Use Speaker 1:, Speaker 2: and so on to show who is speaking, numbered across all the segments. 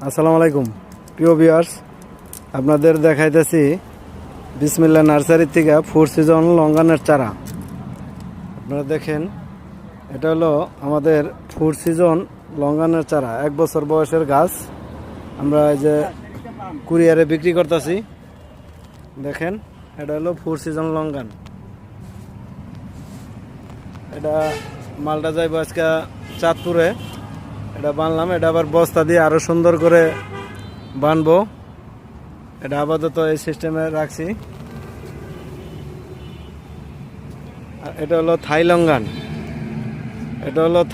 Speaker 1: আসসালামু আলাইকুম প্রিয় ভিউয়ার্স, আপনাদের দেখাইতেছি বিসমিল্লাহ নার্সারি থেকে 4 সিজন লঙ্গানের চারা। আপনারা দেখেন, এটা হলো আমাদের 4 সিজন লঙ্গানের চারা, 1 বছর বয়সের গাছ। আমরা এই যে কুরিয়ারে বিক্রি করতেছি। দেখেন, এটা হলো 4 সিজন লঙ্গান। এটা মালটা যাইব আজকে চাঁদপুরে। এটা বানলাম, এটা আবার বস্তা দিয়ে আরো সুন্দর করে বানবো। এটা আপাতত এই সিস্টেমে রাখছি। এটা হলো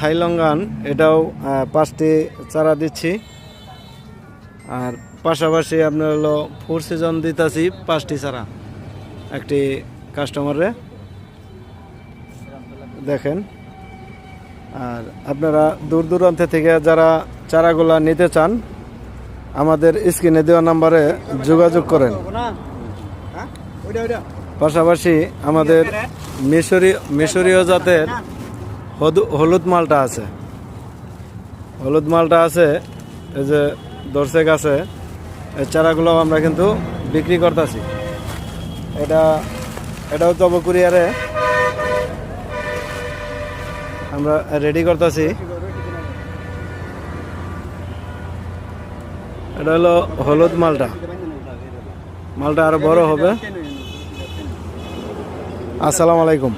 Speaker 1: থাইলঙ্গান, এটাও 5টি চারা দিচ্ছি। আর পাশাপাশি আপনার হলো 4 সিজন দিতেছি 5টি চারা একটি কাস্টমারে। দেখেন, আর আপনারা দূর দূরান্ত থেকে যারা চারাগুলা নিতে চান, আমাদের স্ক্রিনে দেওয়া নাম্বারে যোগাযোগ করেন। পাশাপাশি আমাদের মিশরীয় জাতের হলুদ মালটা আছে, এই যে দর্শক আছে, এই চারাগুলো আমরা কিন্তু বিক্রি করতেছি। এটাও তো কুরিয়ারে আমরা রেডি করতেছি। এটা হলো হলুদ মালটা আরো বড় হবে। আসসালামু আলাইকুম।